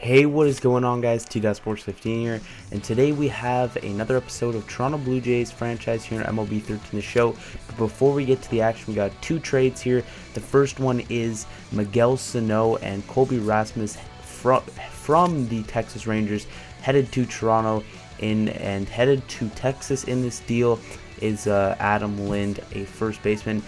Hey, what is going on, guys? T.Sports15 here, and today we have another episode of Toronto Blue Jays franchise here on MLB 13 The Show. But before we get to the action, we got two trades here. The first one is Miguel Sano and Colby Rasmus from the Texas Rangers headed to Toronto and headed to Texas in this deal is Adam Lind, a first baseman.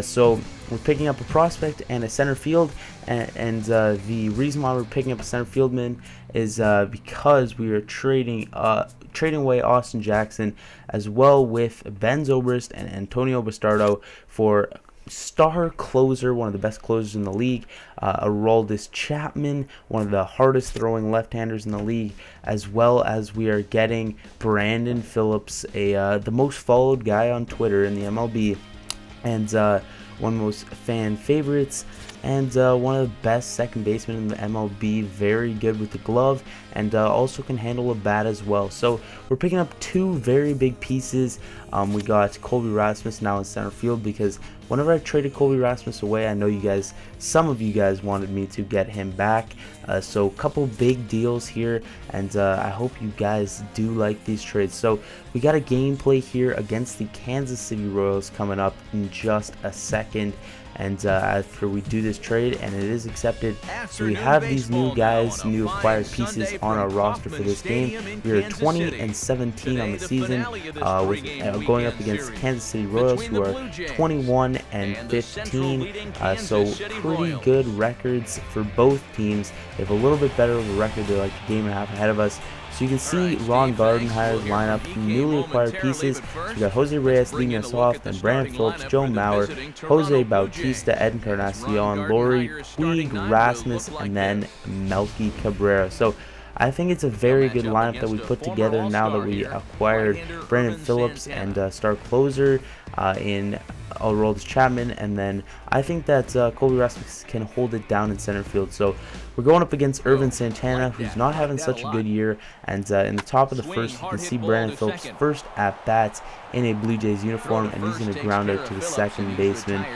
So we're picking up a prospect and a center field, and the reason why we're picking up a center fieldman is because we are trading away Austin Jackson as well with Ben Zobrist and Antonio Bastardo for star closer, one of the best closers in the league, Aroldis Chapman, one of the hardest throwing left-handers in the league, as well as we are getting Brandon Phillips, the most followed guy on Twitter in the MLB, and one of the most fan favorites, and one of the best second basemen in the MLB, very good with the glove, and also can handle a bat as well. So we're picking up two very big pieces. We got Colby Rasmus now in center field, because whenever I traded Colby Rasmus away, I know some of you guys wanted me to get him back. So a couple big deals here, and I hope you guys do like these trades. So we got a gameplay here against the Kansas City Royals coming up in just a second. And after we do this trade and it is accepted, so we have these new guys, new acquired pieces on our roster for this game. We are 20-17 on the season, with going up against the Kansas City Royals, who are 21-15. So pretty good records for both teams. They have a little bit better of a record. They're like a game and a half ahead of us. So you can see Ron Gardenhire's lineup, newly acquired pieces. So we got Jose Reyes leading us off, then Brandon Phillips, Joe Mauer, Jose Bautista, Ed Encarnacion, Lori, Puig, Rasmus, and then Melky Cabrera. So I think it's a very good lineup that we put together now that we acquired Brandon Phillips and star closer in Aroldis Chapman, and then I think that Colby Rasmus can hold it down in center field. So we're going up against Irvin Santana, who's not having such a good year, and in the top of the first, you can see Brandon Phillips' first at-bats in a Blue Jays uniform, and he's going to ground out to the second baseman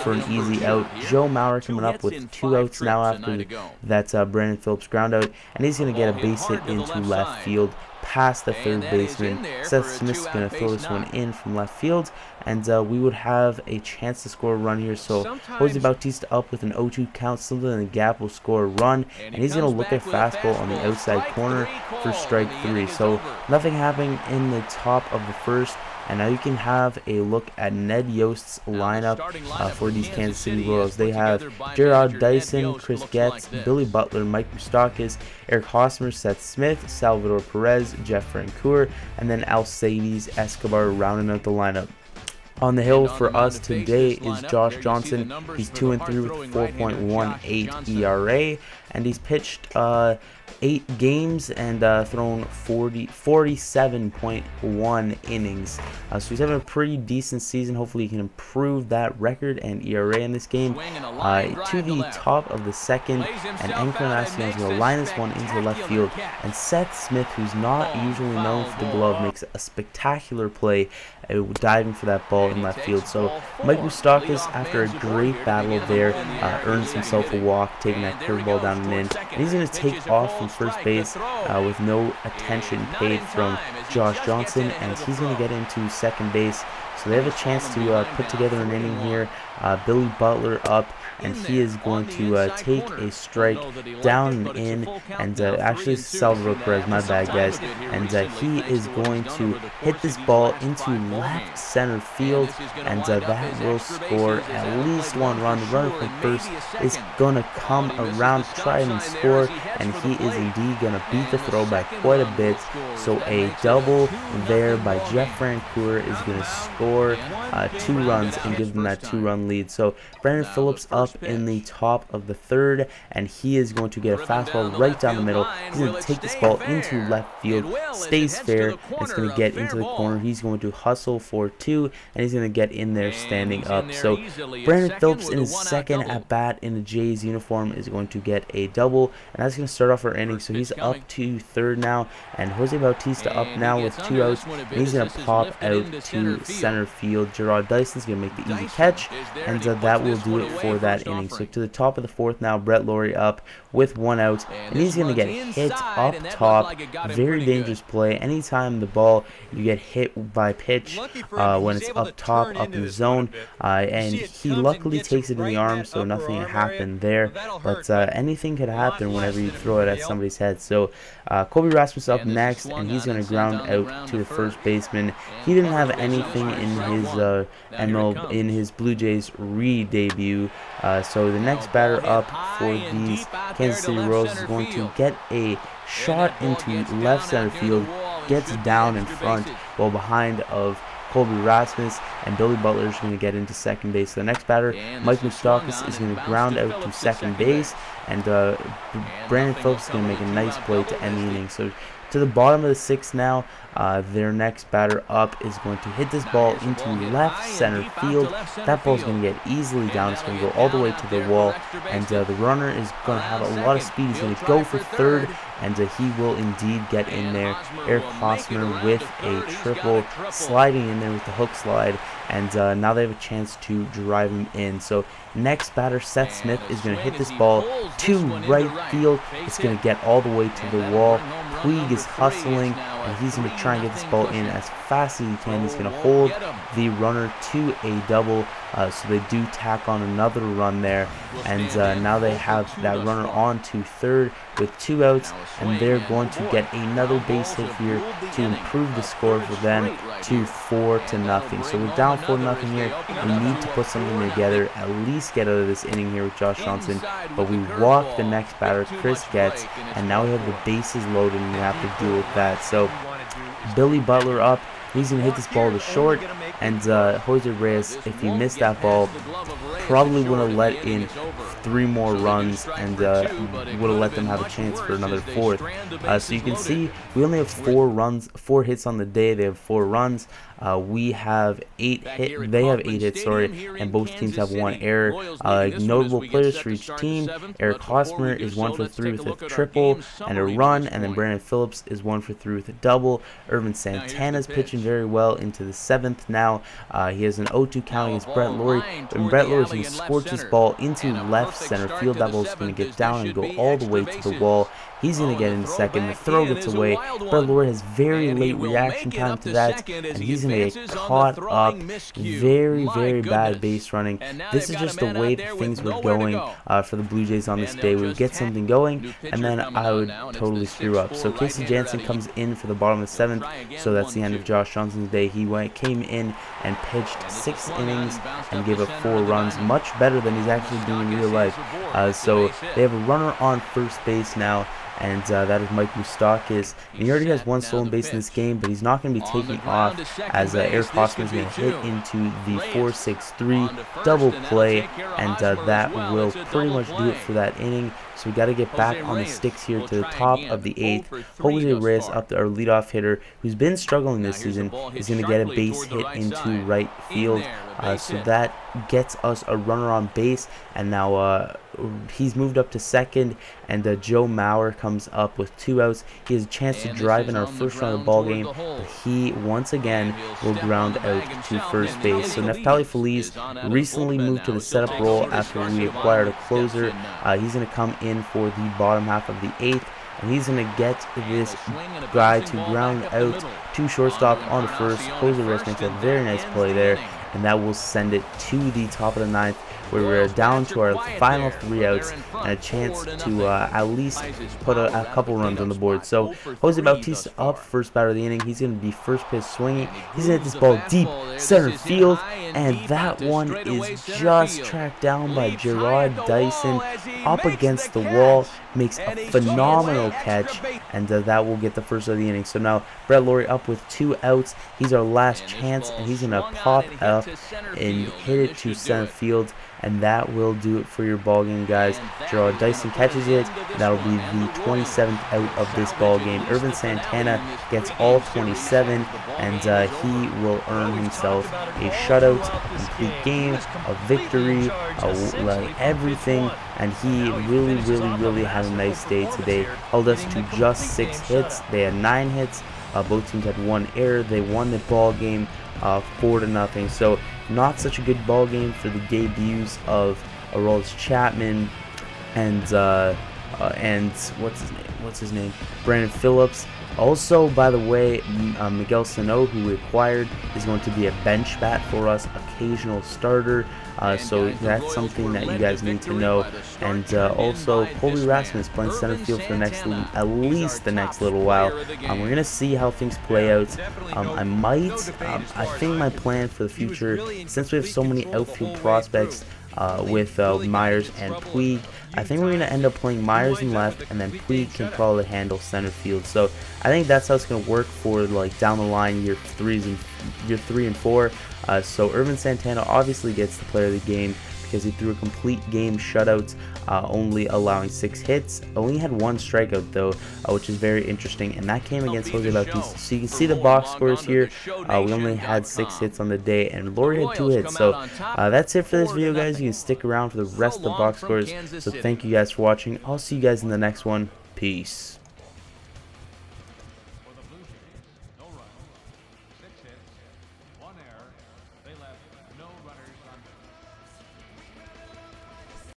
for an easy out. Joe Mauer coming up with 2 outs now after that Brandon Phillips ground out, and he's going to get a base hit into left field past the third baseman. Seth Smith's going to throw this one in from left field, and we would have a chance to score a run here. So Jose Bautista up with an 0-2 count, something in the gap will score a run, and he's going to look at fastball on the outside corner for strike 3. So nothing happening in the top of the first. And now you can have a look at Ned Yost's lineup for these Kansas City Royals. They have Gerard Dyson, Chris Getz, Billy Butler, Mike Moustakas, Eric Hosmer, Seth Smith, Salvador Perez, Jeff Francoeur, and then Alcides Escobar rounding out the lineup. On the hill for us today is Josh Johnson. He's 2-3 with 4.18 ERA, and he's pitched 8 games and thrown 47.1 innings. So he's having a pretty decent season. Hopefully he can improve that record and ERA in this game. To the top of the second, and Encarnacion is going to line this one into left field. And Seth Smith, who's not usually known for the glove, makes a spectacular play diving for that ball in left field. So Mike Moustakas, after a great battle there, earns himself a walk, taking that curveball down and in. And he's going to take off from first base with no attention paid from Josh Johnson, and he's going to get into second base. So they have a chance to put together an inning here. Billy Butler up, and he is going to take a strike down and in, and actually Salvador Perez, my bad guys, and he is going to hit this ball into left center field, and that will score at least one run. The runner from first is going to come around, try and score, and he is indeed going to beat the throw by quite a bit. So a double there by Jeff Francoeur is going to score 2 runs and give them that 2-run lead. So Brandon Phillips up in the top of the third, and he is going to get a fastball right down the middle. He's going to take this ball into left field, stays fair, and it's going to get into the corner. He's going to hustle for 2, and he's going to get in there standing up. So Brandon Phillips in his second at bat in the Jays uniform is going to get a double, and that's going to start off our inning. So he's up to third now, and Jose Bautista up now with 2 outs, and he's going to pop out to center field. Gerard Dyson's going to make the easy catch, and that will do it for that inning. So to the top of the fourth now, Brett Laurie up with 1 out, and he's going to get hit up top. Very dangerous play. Anytime the ball you get hit by pitch when it's up top, up in the zone, and he luckily takes it in the arm, so nothing happened there. But anything could happen whenever you throw it at somebody's head. So Colby Rasmus up next, and he's going to ground out to the first baseman. He didn't have anything in his Blue Jays re-debut. So the next batter up for these Kansas City Royals is going to get a shot into left center field, gets down in front, well behind of Colby Rasmus, and Billy Butler is going to get into second base. So the next batter, Mike Moustakas, is going to ground out to second base, and Brandon Phillips is going to make a nice play to end the inning. So to the bottom of the sixth now, their next batter up is going to hit this ball into left center field. That ball is going to get easily down. It's going to go all the way to the wall, and the runner is going to have a lot of speed. He's going to go for third, and he will indeed get in there. Eric Hosmer with a triple, sliding in there with the hook slide, and now they have a chance to drive him in. So next batter, Seth Smith, is going to hit this ball to right field. It's going to get all the way to the wall. Puig is hustling, and he's going to try and get this ball in as fast as he can. He's going to hold the runner to a double, so they do tack on another run there, and now they have that runner on to third with 2 outs, and they're going to get another base hit here to improve the score for them to 4-0. So we're down 4-0 here. We need to put something together, at least get out of this inning here with Josh Johnson, but we walk the next batter, Chris Getz, and now we have the bases loaded, and we have to deal with that. So Billy Butler up. He's going to hit this ball to short, and Jose Reyes, if he missed that ball, probably would have let in 3 more runs, and would have let them have a chance for another 4th. So you can see we only have 4 hits on the day. They have 4 runs. We have 8 hits. They have 8 hits, sorry, and both teams have 1 error. Notable players for each team: Eric Hosmer is 1 for 3 with a triple and a run, and then Brandon Phillips is 1 for 3 with a double. Irvin Santana's pitching very well into the 7th now. He has an 0-2 count against Brett Lawrie, and Brett Lawrie is going to scorch this ball into left center field. That ball is going to get down and go all the way to the wall. He's going to get into second. The throw gets away. Brett Lawrie has very late reaction time to that, and he's going to get caught up. Very, very bad base running. This is just the way that things were going for the Blue Jays on this day. We would get something going, and then I would totally screw up. So Casey Janssen comes in for the bottom of the 7th, so that's the end of Josh Johnson's day. He came in and pitched 6 innings and gave up 4 runs, much better than he's actually doing in real life. So they have a runner on first base now, and that is Mike Moustakas. And he already has 1 stolen base in this game, but he's not going to be taking off, as Eric Hosmer is going to hit into the 4-6-3 double play, and that will pretty much do it for that inning. So we got to get back on the sticks here to the top of the 8th. Jose Reyes, up our leadoff hitter, who's been struggling this season, is going to get a base hit into right field. So that gets us a runner on base, and now he's moved up to second, and Joe Mauer comes up with 2 outs. He has a chance to drive in our first run of the ball game, but he once again will ground out to first base. So Neftali Feliz recently moved to the setup role after we acquired a closer. He's going to come in for the bottom half of the 8th, and he's going to get this guy to ground out to shortstop on the first. Jose Reyes makes a very nice play there, and that will send it to the top of the 9th, where we're down to our final 3 outs and a chance to at least put a couple runs on the board. So Jose Bautista up, first batter of the inning. He's going to be first pitch swinging. He's going to hit this ball deep center field, and that one is just tracked down by Gerard Dyson up against the wall. Makes a phenomenal catch, and that will get the first of the inning. So now Brett Lawrie up with 2 outs. He's our last chance, and he's going to pop up and hit it to center field, and that will do it for your ball game, guys. Gerard Dyson catches it. That'll be the 27th out of this ball game. Irvin Santana gets all 27, and he will earn himself a shutout, a complete game, a victory, everything. And he really had a nice day today. Held us to just 6 hits. They had 9 hits. Both teams had 1 error. They won the ball game 4-0. So not such a good ball game for the debuts of Aroldis Chapman and and what's his name, Brandon Phillips. Also, by the way, Miguel Sano, who we acquired, is going to be a bench bat for us, occasional starter. So that's something that you guys need to know. And also, Colby Rasmus playing center field for the next, at least the next little while. We're gonna see how things play out. I think my plan for the future, since we have so many outfield prospects with Myers and Puig, I think we're going to end up playing Myers in left, and then Puig can probably handle center field. So I think that's how it's going to work for like down the line, year 3 and 4. So Irvin Santana obviously gets the player of the game because he threw a complete game shutout, only allowing 6 hits. Only had 1 strikeout though, which is very interesting, and that came against Jose Bautista. So you can see the box scores here. We only had 6 hits on the day, and Laurie had 2 hits. So that's it for this video, guys. You can stick around for the rest of the box scores. So thank you guys for watching. I'll see you guys in the next one. Peace.